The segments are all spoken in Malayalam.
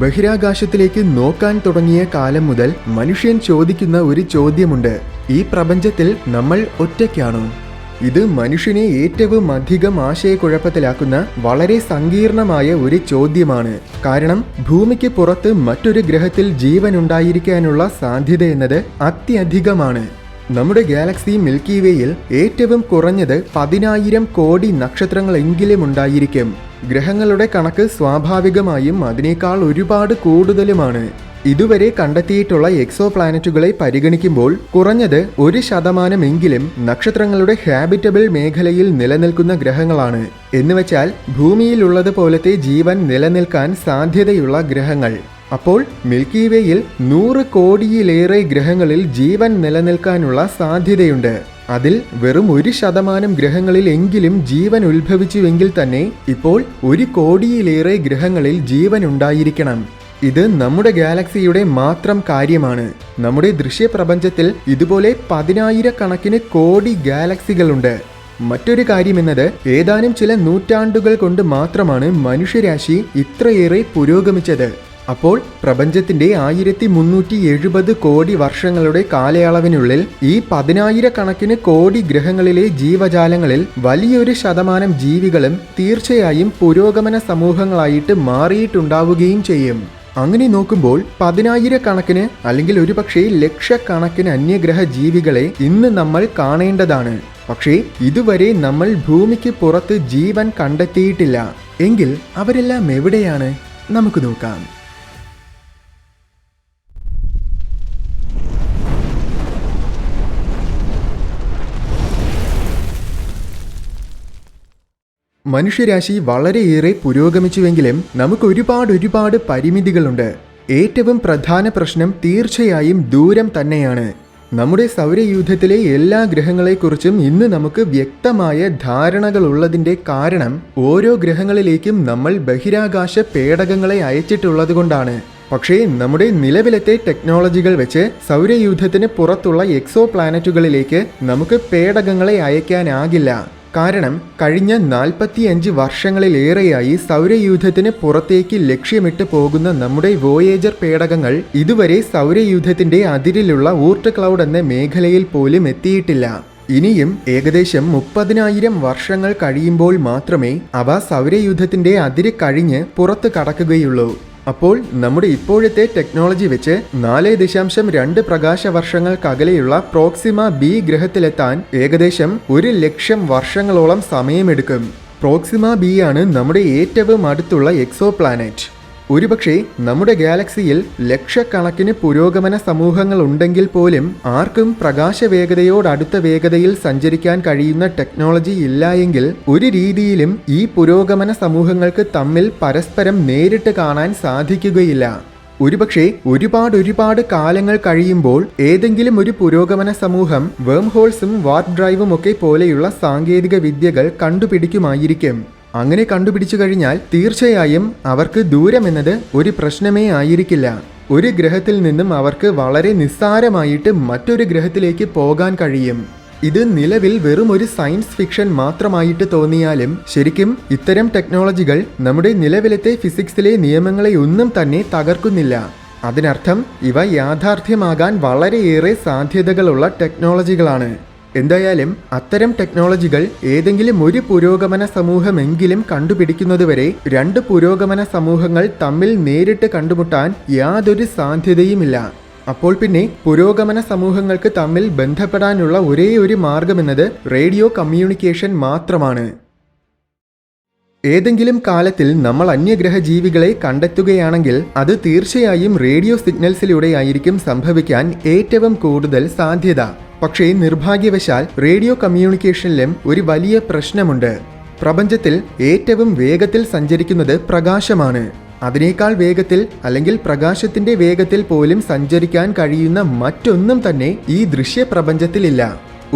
ബഹിരാകാശത്തിലേക്ക് നോക്കാൻ തുടങ്ങിയ കാലം മുതൽ മനുഷ്യൻ ചോദിക്കുന്ന ഒരു ചോദ്യമുണ്ട്. ഈ പ്രപഞ്ചത്തിൽ നമ്മൾ ഒറ്റയ്ക്കാണോ? ഇത് മനുഷ്യനെ ഏറ്റവും അധികം ആശയക്കുഴപ്പത്തിലാക്കുന്ന വളരെ സങ്കീർണമായ ഒരു ചോദ്യമാണ്. കാരണം ഭൂമിക്ക് പുറത്ത് മറ്റൊരു ഗ്രഹത്തിൽ ജീവൻ ഉണ്ടായിരിക്കാനുള്ള സാധ്യത എന്നത് അത്യധികമാണ്. നമ്മുടെ ഗാലക്സി മിൽക്കി വേയിൽ ഏറ്റവും കുറഞ്ഞത് 10,000 കോടി നക്ഷത്രങ്ങളെങ്കിലും ഉണ്ടായിരിക്കും. ഗ്രഹങ്ങളുടെ കണക്ക് സ്വാഭാവികമായും അതിനേക്കാൾ ഒരുപാട് കൂടുതലുമാണ്. ഇതുവരെ കണ്ടെത്തിയിട്ടുള്ള എക്സോ പ്ലാനറ്റുകളെ പരിഗണിക്കുമ്പോൾ കുറഞ്ഞത് 1% നക്ഷത്രങ്ങളുടെ ഹാബിറ്റബിൾ മേഖലയിൽ നിലനിൽക്കുന്ന ഗ്രഹങ്ങളാണ്. എന്നുവെച്ചാൽ ഭൂമിയിലുള്ളത് പോലത്തെ ജീവൻ നിലനിൽക്കാൻ സാധ്യതയുള്ള ഗ്രഹങ്ങൾ. അപ്പോൾ മിൽക്കി വേയിൽ 100 കോടിയിലേറെ ഗ്രഹങ്ങളിൽ ജീവൻ നിലനിൽക്കാനുള്ള സാധ്യതയുണ്ട്. അതിൽ വെറും 1% ഗ്രഹങ്ങളിൽ എങ്കിലും ജീവൻ ഉത്ഭവിച്ചുവെങ്കിൽ തന്നെ ഇപ്പോൾ 1 കോടിയിലേറെ ഗ്രഹങ്ങളിൽ ജീവൻ ഉണ്ടായിരിക്കണം. ഇത് നമ്മുടെ ഗാലക്സിയുടെ മാത്രം കാര്യമാണ്. നമ്മുടെ ദൃശ്യപ്രപഞ്ചത്തിൽ ഇതുപോലെ 10,000 കോടി ഗാലക്സികളുണ്ട്. മറ്റൊരു കാര്യമെന്നത് ഏതാനും ചില നൂറ്റാണ്ടുകൾ കൊണ്ട് മാത്രമാണ് മനുഷ്യരാശി ഇത്രയേറെ പുരോഗമിച്ചത്. അപ്പോൾ പ്രപഞ്ചത്തിന്റെ 1370 കോടി വർഷങ്ങളുടെ കാലയളവിനുള്ളിൽ ഈ 10,000 കോടി ഗ്രഹങ്ങളിലെ ജീവജാലങ്ങളിൽ വലിയൊരു ശതമാനം ജീവികളും തീർച്ചയായും പുരോഗമന സമൂഹങ്ങളായിട്ട് മാറിയിട്ടുണ്ടാവുകയും ചെയ്യും. അങ്ങനെ നോക്കുമ്പോൾ 10,000 അല്ലെങ്കിൽ ഒരുപക്ഷെ ലക്ഷക്കണക്കിന് അന്യഗ്രഹ ജീവികളെ ഇന്ന് നമ്മൾ കാണേണ്ടതാണ്. പക്ഷേ ഇതുവരെ നമ്മൾ ഭൂമിക്ക് പുറത്ത് ജീവൻ കണ്ടെത്തിയിട്ടില്ല. എങ്കിൽ അവരെല്ലാം എവിടെയാണ്? നമുക്ക് നോക്കാം. മനുഷ്യരാശി വളരെയേറെ പുരോഗമിച്ചുവെങ്കിലും നമുക്ക് ഒരുപാട് പരിമിതികളുണ്ട്. ഏറ്റവും പ്രധാന പ്രശ്നം തീർച്ചയായും ദൂരം തന്നെയാണ്. നമ്മുടെ സൗരയൂഥത്തിലെ എല്ലാ ഗ്രഹങ്ങളെക്കുറിച്ചും ഇന്ന് നമുക്ക് വ്യക്തമായ ധാരണകളുള്ളതിൻ്റെ കാരണം ഓരോ ഗ്രഹങ്ങളിലേക്കും നമ്മൾ ബഹിരാകാശ പേടകങ്ങളെ അയച്ചിട്ടുള്ളതുകൊണ്ടാണ്. പക്ഷേ നമ്മുടെ നിലവിലത്തെ ടെക്നോളജികൾ വെച്ച് സൗരയൂഥത്തിന് പുറത്തുള്ള എക്സോ പ്ലാനറ്റുകളിലേക്ക് നമുക്ക് പേടകങ്ങളെ അയക്കാനാകില്ല. കാരണം കഴിഞ്ഞ 45 വർഷങ്ങളിലേറെയായി സൗരയൂഥത്തിന് പുറത്തേക്ക് ലക്ഷ്യമിട്ട് പോകുന്ന നമ്മുടെ വോയേജർ പേടകങ്ങൾ ഇതുവരെ സൗരയൂഥത്തിന്റെ അതിരിലുള്ള ഊർട്ട് ക്ലൗഡ് എന്ന മേഖലയിൽ പോലും എത്തിയിട്ടില്ല. ഇനിയും ഏകദേശം 30,000 വർഷങ്ങൾ കഴിയുമ്പോൾ മാത്രമേ അവ സൗരയൂഥത്തിന്റെ അതിര് കഴിഞ്ഞ് പുറത്ത് കടക്കുകയുള്ളൂ. അപ്പോൾ നമ്മുടെ ഇപ്പോഴത്തെ ടെക്നോളജി വെച്ച് 4.2 പ്രകാശവർഷങ്ങൾക്കകലെയുള്ള പ്രോക്സിമ ബി ഗ്രഹത്തിലെത്താൻ ഏകദേശം 1,00,000 വർഷങ്ങളോളം സമയമെടുക്കും. പ്രോക്സിമ ബി ആണ് നമ്മുടെ ഏറ്റവും അടുത്തുള്ള എക്സോ പ്ലാനറ്റ്. ഒരുപക്ഷെ നമ്മുടെ ഗാലക്സിയിൽ ലക്ഷക്കണക്കിന് പുരോഗമന സമൂഹങ്ങൾ ഉണ്ടെങ്കിൽ പോലും ആർക്കും പ്രകാശവേഗതയോടടുത്ത വേഗതയിൽ സഞ്ചരിക്കാൻ കഴിയുന്ന ടെക്നോളജി ഇല്ല എങ്കിൽ ഒരു രീതിയിലും ഈ പുരോഗമന സമൂഹങ്ങൾക്ക് തമ്മിൽ പരസ്പരം നേരിട്ട് കാണാൻ സാധിക്കുകയില്ല. ഒരുപക്ഷെ ഒരുപാട് കാലങ്ങൾ കഴിയുമ്പോൾ ഏതെങ്കിലും ഒരു പുരോഗമന സമൂഹം വേം ഹോൾസും വാർപ്പ് ഡ്രൈവും ഒക്കെ പോലെയുള്ള സാങ്കേതിക വിദ്യകൾ കണ്ടുപിടിക്കുമായിരിക്കും. അങ്ങനെ കണ്ടുപിടിച്ചു കഴിഞ്ഞാൽ തീർച്ചയായും അവർക്ക് ദൂരം എന്നത് ഒരു പ്രശ്നമേ ആയിരിക്കില്ല. ഒരു ഗ്രഹത്തിൽ നിന്നും അവർക്ക് വളരെ നിസ്സാരമായിട്ട് മറ്റൊരു ഗ്രഹത്തിലേക്ക് പോകാൻ കഴിയും. ഇത് നിലവിൽ വെറും ഒരു സയൻസ് ഫിക്ഷൻ മാത്രമായിട്ട് തോന്നിയാലും ശരിക്കും ഇത്തരം ടെക്നോളജികൾ നമ്മുടെ നിലവിലത്തെ ഫിസിക്സിലെ നിയമങ്ങളെ ഒന്നും തന്നെ തകർക്കുന്നില്ല. അതിനർത്ഥം ഇവ യാഥാർത്ഥ്യമാകാൻ വളരെയേറെ സാധ്യതകളുള്ള ടെക്നോളജികളാണ്. എന്തായാലും അത്തരം ടെക്നോളജികൾ ഏതെങ്കിലും ഒരു പുരോഗമന സമൂഹമെങ്കിലും കണ്ടുപിടിക്കുന്നതുവരെ 2 പുരോഗമന സമൂഹങ്ങൾ തമ്മിൽ നേരിട്ട് കണ്ടുമുട്ടാൻ യാതൊരു സാധ്യതയുമില്ല. അപ്പോൾ പിന്നെ പുരോഗമന സമൂഹങ്ങൾക്ക് തമ്മിൽ ബന്ധപ്പെടാനുള്ള ഒരേ ഒരു മാർഗമെന്നത് റേഡിയോ കമ്മ്യൂണിക്കേഷൻ മാത്രമാണ്. ഏതെങ്കിലും കാലത്തിൽ നമ്മൾ അന്യഗ്രഹ ജീവികളെ കണ്ടെത്തുകയാണെങ്കിൽ അത് തീർച്ചയായും റേഡിയോ സിഗ്നൽസിലൂടെയായിരിക്കും സംഭവിക്കാൻ ഏറ്റവും കൂടുതൽ സാധ്യത. പക്ഷേ നിർഭാഗ്യവശാൽ റേഡിയോ കമ്മ്യൂണിക്കേഷനിലും ഒരു വലിയ പ്രശ്നമുണ്ട്. പ്രപഞ്ചത്തിൽ ഏറ്റവും വേഗത്തിൽ സഞ്ചരിക്കുന്നത് പ്രകാശമാണ്. അതിനേക്കാൾ വേഗത്തിൽ അല്ലെങ്കിൽ പ്രകാശത്തിന്റെ വേഗത്തിൽ പോലും സഞ്ചരിക്കാൻ കഴിയുന്ന മറ്റൊന്നും തന്നെ ഈ ദൃശ്യപ്രപഞ്ചത്തിലില്ല.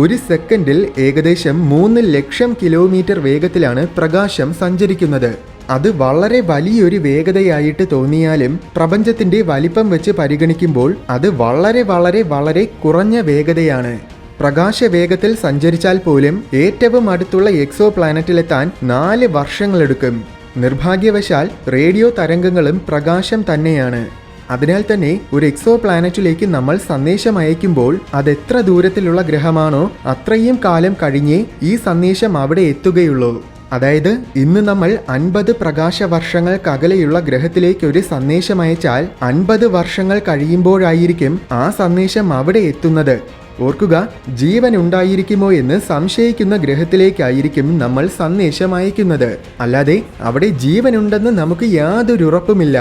ഒരു സെക്കൻഡിൽ ഏകദേശം 3 ലക്ഷം കിലോമീറ്റർ വേഗത്തിലാണ് പ്രകാശം സഞ്ചരിക്കുന്നത്. അത് വളരെ വലിയൊരു വേഗതയായിട്ട് തോന്നിയാലും പ്രപഞ്ചത്തിന്റെ വലിപ്പം വെച്ച് പരിഗണിക്കുമ്പോൾ അത് വളരെ കുറഞ്ഞ വേഗതയാണ്. പ്രകാശവേഗത്തിൽ സഞ്ചരിച്ചാൽ പോലും ഏറ്റവും അടുത്തുള്ള എക്സോ പ്ലാനറ്റിലെത്താൻ 4 വർഷങ്ങളെടുക്കും. നിർഭാഗ്യവശാൽ റേഡിയോ തരംഗങ്ങളും പ്രകാശം തന്നെയാണ്. അതിനാൽ തന്നെ ഒരു എക്സോ പ്ലാനറ്റിലേക്ക് നമ്മൾ സന്ദേശം അയക്കുമ്പോൾ അതെത്ര ദൂരത്തിലുള്ള ഗ്രഹമാണോ അത്രയും കാലം കഴിഞ്ഞേ ഈ സന്ദേശം അവിടെ എത്തുകയുള്ളൂ. അതായത് ഇന്ന് നമ്മൾ 50 പ്രകാശ വർഷങ്ങൾക്കകലെയുള്ള ഗ്രഹത്തിലേക്ക് ഒരു സന്ദേശം അയച്ചാൽ 50 വർഷങ്ങൾ കഴിയുമ്പോഴായിരിക്കും ആ സന്ദേശം അവിടെ എത്തുന്നത്. ഓർക്കുക, ജീവൻ ഉണ്ടായിരിക്കുമോ എന്ന് സംശയിക്കുന്ന ഗ്രഹത്തിലേക്കായിരിക്കും നമ്മൾ സന്ദേശം അയക്കുന്നത്. അല്ലാതെ അവിടെ ജീവനുണ്ടെന്ന് നമുക്ക് യാതൊരു ഉറപ്പുമില്ല.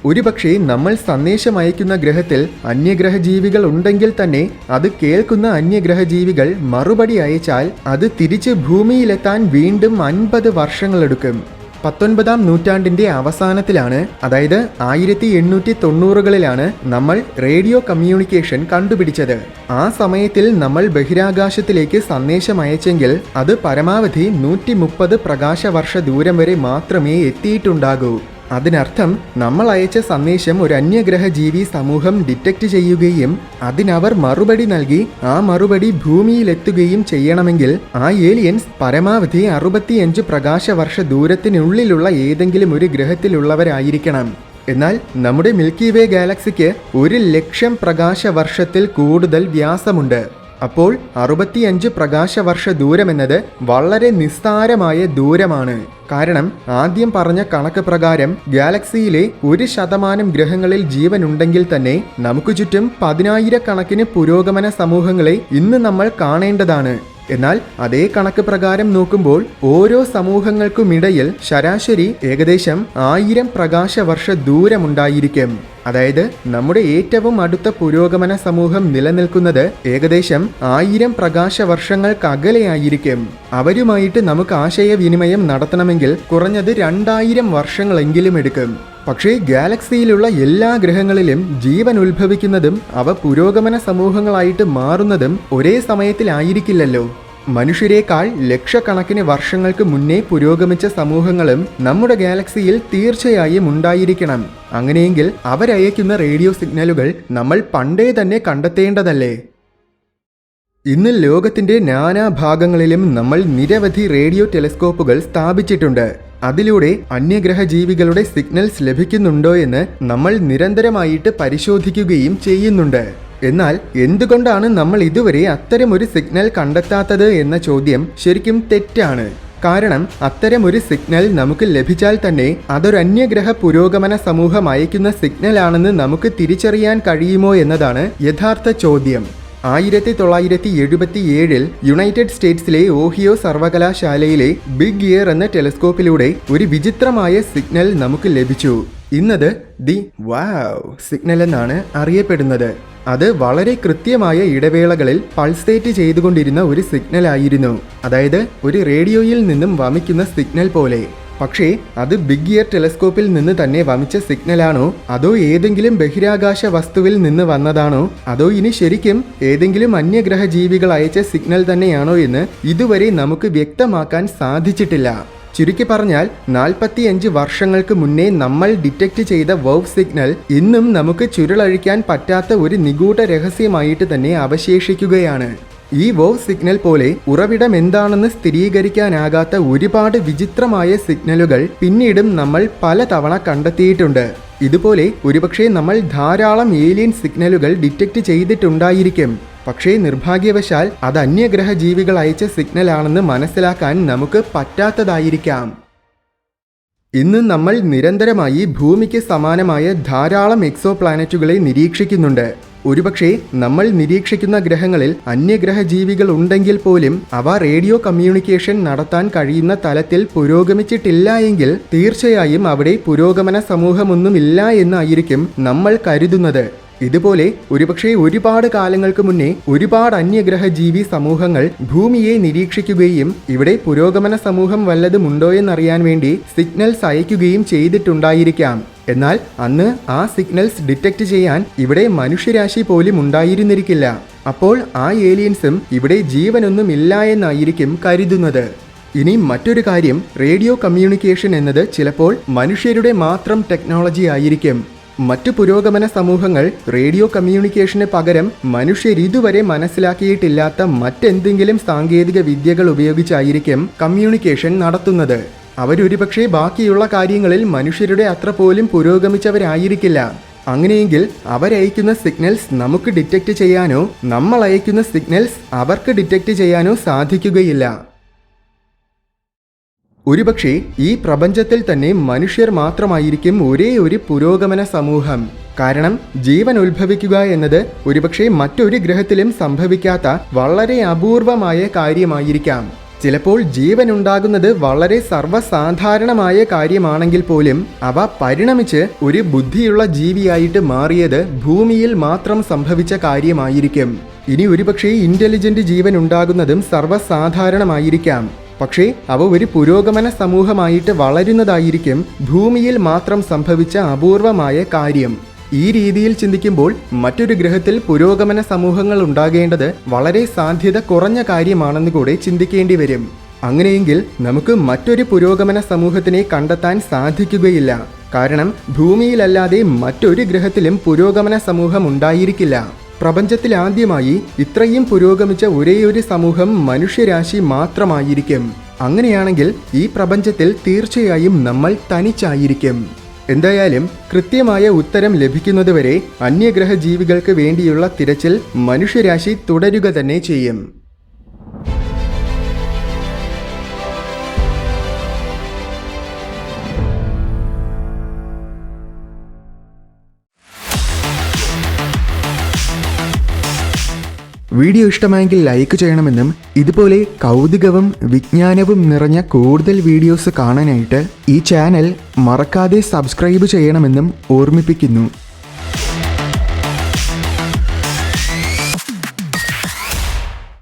ഒരുപക്ഷെ നമ്മൾ സന്ദേശം അയക്കുന്ന ഗ്രഹത്തിൽ അന്യഗ്രഹജീവികൾ ഉണ്ടെങ്കിൽ തന്നെ അത് കേൾക്കുന്ന അന്യഗ്രഹജീവികൾ മറുപടി അയച്ചാൽ അത് തിരിച്ച് ഭൂമിയിലെത്താൻ വീണ്ടും 50 വർഷങ്ങളെടുക്കും. 19-ാം നൂറ്റാണ്ടിന്റെ അവസാനത്തിലാണ്, അതായത് 1890കളിലാണ് നമ്മൾ റേഡിയോ കമ്മ്യൂണിക്കേഷൻ കണ്ടുപിടിച്ചത്. ആ സമയത്തിൽ നമ്മൾ ബഹിരാകാശത്തിലേക്ക് സന്ദേശം അയച്ചെങ്കിൽ അത് പരമാവധി 130 പ്രകാശവർഷ ദൂരം വരെ മാത്രമേ എത്തിയിട്ടുണ്ടാകൂ. അതിനർത്ഥം നമ്മൾ അയച്ച സന്ദേശം ഒരു അന്യഗ്രഹ ജീവി സമൂഹം ഡിറ്റക്റ്റ് ചെയ്യുകയും അതിനവർ മറുപടി നൽകി ആ മറുപടി ഭൂമിയിലെത്തുകയും ചെയ്യണമെങ്കിൽ ആ ഏലിയൻസ് പരമാവധി 65 പ്രകാശവർഷ ദൂരത്തിനുള്ളിലുള്ള ഏതെങ്കിലും ഒരു ഗ്രഹത്തിലുള്ളവരായിരിക്കണം. എന്നാൽ നമ്മുടെ മിൽക്കി വേ ഗാലക്സിക്ക് 1,00,000 പ്രകാശവർഷത്തിൽ കൂടുതൽ വ്യാസമുണ്ട്. അപ്പോൾ 65 പ്രകാശവർഷ ദൂരമെന്നത് വളരെ നിസ്സാരമായ ദൂരമാണ്. കാരണം ആദ്യം പറഞ്ഞ കണക്ക് പ്രകാരം ഗാലക്സിയിലെ 1% ഗ്രഹങ്ങളിൽ ജീവനുണ്ടെങ്കിൽ തന്നെ നമുക്ക് ചുറ്റും 10,000 പുരോഗമന സമൂഹങ്ങളെ ഇന്ന് നമ്മൾ കാണേണ്ടതാണ്. എന്നാൽ അതേ കണക്ക് പ്രകാരം നോക്കുമ്പോൾ ഓരോ സമൂഹങ്ങൾക്കുമിടയിൽ ശരാശരി ഏകദേശം 1000 പ്രകാശവർഷ ദൂരമുണ്ടായിരിക്കും. അതായത് നമ്മുടെ ഏറ്റവും അടുത്ത പുരോഗമന സമൂഹം നിലനിൽക്കുന്നത് ഏകദേശം 1000 പ്രകാശവർഷങ്ങൾക്കകലെയായിരിക്കും. അവരുമായിട്ട് നമുക്ക് ആശയവിനിമയം നടത്തണമെങ്കിൽ കുറഞ്ഞത് 2000 വർഷങ്ങളെങ്കിലും എടുക്കും. പക്ഷേ ഗാലക്സിയിലുള്ള എല്ലാ ഗ്രഹങ്ങളിലും ജീവൻ ഉത്ഭവിക്കുന്നതും അവ പുരോഗമന സമൂഹങ്ങളായിട്ട് മാറുന്നതും ഒരേ സമയത്തിലായിരിക്കില്ലല്ലോ. മനുഷ്യരെക്കാൾ ലക്ഷക്കണക്കിന് വർഷങ്ങൾക്ക് മുന്നേ പുരോഗമിച്ച സമൂഹങ്ങളും നമ്മുടെ ഗാലക്സിയിൽ തീർച്ചയായും ഉണ്ടായിരിക്കണം. അങ്ങനെയെങ്കിൽ അവരയക്കുന്ന റേഡിയോ സിഗ്നലുകൾ നമ്മൾ പണ്ടേ തന്നെ കണ്ടെത്തേണ്ടതല്ലേ? ഇന്ന് ലോകത്തിന്റെ നാനാഭാഗങ്ങളിലും നമ്മൾ നിരവധി റേഡിയോ ടെലിസ്കോപ്പുകൾ സ്ഥാപിച്ചിട്ടുണ്ട്. അതിലൂടെ അന്യഗ്രഹ ജീവികളുടെ സിഗ്നൽസ് ലഭിക്കുന്നുണ്ടോ എന്ന് നമ്മൾ നിരന്തരമായിട്ട് പരിശോധിക്കുകയും ചെയ്യുന്നുണ്ട്. എന്നാൽ എന്തുകൊണ്ടാണ് നമ്മൾ ഇതുവരെ അത്തരമൊരു സിഗ്നൽ കണ്ടെത്താത്തത് എന്ന ചോദ്യം ശരിക്കും തെറ്റാണ്. കാരണം അത്തരമൊരു സിഗ്നൽ നമുക്ക് ലഭിച്ചാൽ തന്നെ അതൊരു അന്യഗ്രഹ പുരോഗമന സമൂഹം അയക്കുന്ന സിഗ്നലാണെന്ന് നമുക്ക് തിരിച്ചറിയാൻ കഴിയുമോ എന്നതാണ് യഥാർത്ഥ ചോദ്യം. 1977 യുണൈറ്റഡ് സ്റ്റേറ്റ്സിലെ ഓഹിയോ സർവകലാശാലയിലെ ബിഗ് ഇയർ എന്ന ടെലിസ്കോപ്പിലൂടെ ഒരു വിചിത്രമായ സിഗ്നൽ നമുക്ക് ലഭിച്ചു. ഇന്നത് ദി വാവ് സിഗ്നൽ എന്നാണ് അറിയപ്പെടുന്നത്. അത് വളരെ കൃത്യമായ ഇടവേളകളിൽ പൾസേറ്റ് ചെയ്തുകൊണ്ടിരുന്ന ഒരു സിഗ്നൽ ആയിരുന്നു. അതായത് ഒരു റേഡിയോയിൽ നിന്നും വമിക്കുന്ന സിഗ്നൽ പോലെ. പക്ഷേ അത് ബിഗ് ഇയർ ടെലിസ്കോപ്പിൽ നിന്ന് തന്നെ വമിച്ച സിഗ്നലാണോ, അതോ ഏതെങ്കിലും ബഹിരാകാശ വസ്തുവിൽ നിന്ന് വന്നതാണോ, അതോ ഇനി ശരിക്കും ഏതെങ്കിലും അന്യഗ്രഹ ജീവികൾ അയച്ച സിഗ്നൽ തന്നെയാണോ എന്ന് ഇതുവരെ നമുക്ക് വ്യക്തമാക്കാൻ സാധിച്ചിട്ടില്ല. ചുരുക്കി പറഞ്ഞാൽ 45 വർഷങ്ങൾക്ക് മുന്നേ നമ്മൾ ഡിറ്റക്റ്റ് ചെയ്ത വൗവ് സിഗ്നൽ ഇന്നും നമുക്ക് ചുരുളഴിക്കാൻ പറ്റാത്ത ഒരു നിഗൂഢ രഹസ്യമായിട്ട് തന്നെ അവശേഷിക്കുകയാണ്. ഈ വൗവ് സിഗ്നൽ പോലെ ഉറവിടം എന്താണെന്ന് സ്ഥിരീകരിക്കാനാകാത്ത ഒരുപാട് വിചിത്രമായ സിഗ്നലുകൾ പിന്നീടും നമ്മൾ പലതവണ കണ്ടെത്തിയിട്ടുണ്ട്. ഇതുപോലെ ഒരുപക്ഷെ നമ്മൾ ധാരാളം ഏലിയൻ സിഗ്നലുകൾ ഡിറ്റക്റ്റ് ചെയ്തിട്ടുണ്ടായിരിക്കും. പക്ഷേ നിർഭാഗ്യവശാൽ അത് അന്യഗ്രഹ ജീവികൾ അയച്ച സിഗ്നലാണെന്ന് മനസ്സിലാക്കാൻ നമുക്ക് പറ്റാത്തതായിരിക്കാം. ഇന്ന് നമ്മൾ നിരന്തരമായി ഭൂമിക്ക് സമാനമായ ധാരാളം എക്സോ പ്ലാനറ്റുകളെ നിരീക്ഷിക്കുന്നുണ്ട്. ഒരുപക്ഷെ നമ്മൾ നിരീക്ഷിക്കുന്ന ഗ്രഹങ്ങളിൽ അന്യഗ്രഹ ജീവികൾ ഉണ്ടെങ്കിൽ പോലും അവ റേഡിയോ കമ്മ്യൂണിക്കേഷൻ നടത്താൻ കഴിയുന്ന തലത്തിൽ പുരോഗമിച്ചിട്ടില്ല എങ്കിൽ തീർച്ചയായും അവിടെ പുരോഗമന സമൂഹമൊന്നുമില്ല എന്നായിരിക്കും നമ്മൾ കരുതുന്നത്. ഇതുപോലെ ഒരുപക്ഷെ ഒരുപാട് കാലങ്ങൾക്ക് മുന്നേ ഒരുപാട് അന്യഗ്രഹ ജീവി സമൂഹങ്ങൾ ഭൂമിയെ നിരീക്ഷിക്കുകയും ഇവിടെ പുരോഗമന സമൂഹം വല്ലതുമുണ്ടോയെന്നറിയാൻ വേണ്ടി സിഗ്നൽസ് അയക്കുകയും ചെയ്തിട്ടുണ്ടായിരിക്കാം. എന്നാൽ അന്ന് ആ സിഗ്നൽസ് ഡിറ്റക്റ്റ് ചെയ്യാൻ ഇവിടെ മനുഷ്യരാശി പോലും ഉണ്ടായിരുന്നിരിക്കില്ല. അപ്പോൾ ആ ഏലിയൻസും ഇവിടെ ജീവനൊന്നും ഇല്ല എന്നായിരിക്കും കരുതുന്നത്. ഇനി മറ്റൊരു കാര്യം, റേഡിയോ കമ്മ്യൂണിക്കേഷൻ എന്നത് ചിലപ്പോൾ മനുഷ്യരുടെ മാത്രം ടെക്നോളജി ആയിരിക്കും. മറ്റു പുരോഗമന സമൂഹങ്ങൾ റേഡിയോ കമ്മ്യൂണിക്കേഷന് പകരം മനുഷ്യരിതുവരെ മനസ്സിലാക്കിയിട്ടില്ലാത്ത മറ്റെന്തെങ്കിലും സാങ്കേതിക വിദ്യകൾ ഉപയോഗിച്ചായിരിക്കും കമ്മ്യൂണിക്കേഷൻ നടത്തുന്നത്. അവരൊരുപക്ഷെ ബാക്കിയുള്ള കാര്യങ്ങളിൽ മനുഷ്യരുടെ അത്ര പോലും പുരോഗമിച്ചവരായിരിക്കില്ല. അങ്ങനെയെങ്കിൽ അവരയക്കുന്ന സിഗ്നൽസ് നമുക്ക് ഡിറ്റക്റ്റ് ചെയ്യാനോ നമ്മൾ അയക്കുന്ന സിഗ്നൽസ് അവർക്ക് ഡിറ്റക്റ്റ് ചെയ്യാനോ സാധിക്കുകയില്ല. ഒരുപക്ഷെ ഈ പ്രപഞ്ചത്തിൽ തന്നെ മനുഷ്യർ മാത്രമായിരിക്കും ഒരേ ഒരു പുരോഗമന സമൂഹം. കാരണം ജീവൻ ഉത്ഭവിക്കുക എന്നത് ഒരുപക്ഷെ മറ്റൊരു ഗ്രഹത്തിലും സംഭവിക്കാത്ത വളരെ അപൂർവമായ കാര്യമായിരിക്കാം. ചിലപ്പോൾ ജീവൻ ഉണ്ടാകുന്നത് വളരെ സർവ്വസാധാരണമായ കാര്യമാണെങ്കിൽ പോലും അവ പരിണമിച്ച് ഒരു ബുദ്ധിയുള്ള ജീവിയായിട്ട് മാറിയത് ഭൂമിയിൽ മാത്രം സംഭവിച്ച കാര്യമായിരിക്കും. ഇനി ഒരുപക്ഷെ ഇന്റലിജന്റ് ജീവൻ ഉണ്ടാകുന്നതും സർവ്വസാധാരണമായിരിക്കാം. പക്ഷേ അവ ഒരു പുരോഗമന സമൂഹമായിട്ട് വളരുന്നതായിരിക്കും ഭൂമിയിൽ മാത്രം സംഭവിച്ച അപൂർവമായ കാര്യം. ഈ രീതിയിൽ ചിന്തിക്കുമ്പോൾ മറ്റൊരു ഗ്രഹത്തിൽ പുരോഗമന സമൂഹങ്ങൾ ഉണ്ടാകേണ്ടത് വളരെ സാധ്യത കുറഞ്ഞ കാര്യമാണെന്ന് കൂടെ ചിന്തിക്കേണ്ടി വരും. അങ്ങനെയെങ്കിൽ നമുക്ക് മറ്റൊരു പുരോഗമന സമൂഹത്തിനെ കണ്ടെത്താൻ സാധിക്കുകയില്ല. കാരണം ഭൂമിയിലല്ലാതെ മറ്റൊരു ഗ്രഹത്തിലും പുരോഗമന സമൂഹം ഉണ്ടായിരിക്കില്ല. പ്രപഞ്ചത്തിൽ ആദ്യമായി ഇത്രയും പുരോഗമിച്ച ഒരേയൊരു സമൂഹം മനുഷ്യരാശി മാത്രമായിരിക്കും. അങ്ങനെയാണെങ്കിൽ ഈ പ്രപഞ്ചത്തിൽ തീർച്ചയായും നമ്മൾ തനിച്ചായിരിക്കും. എന്തായാലും കൃത്യമായ ഉത്തരം ലഭിക്കുന്നതുവരെ അന്യഗ്രഹ ജീവികൾക്ക് വേണ്ടിയുള്ള തിരച്ചിൽ മനുഷ്യരാശി തുടരുക തന്നെ ചെയ്യും. വീഡിയോ ഇഷ്ടമായെങ്കിൽ ലൈക്ക് ചെയ്യണമെന്നും ഇതുപോലെ കൗതുകവും വിജ്ഞാനവും നിറഞ്ഞ കൂടുതൽ വീഡിയോസ് കാണാനായിട്ട് ഈ ചാനൽ മറക്കാതെ സബ്സ്ക്രൈബ് ചെയ്യണമെന്നും ഓർമ്മിപ്പിക്കുന്നു.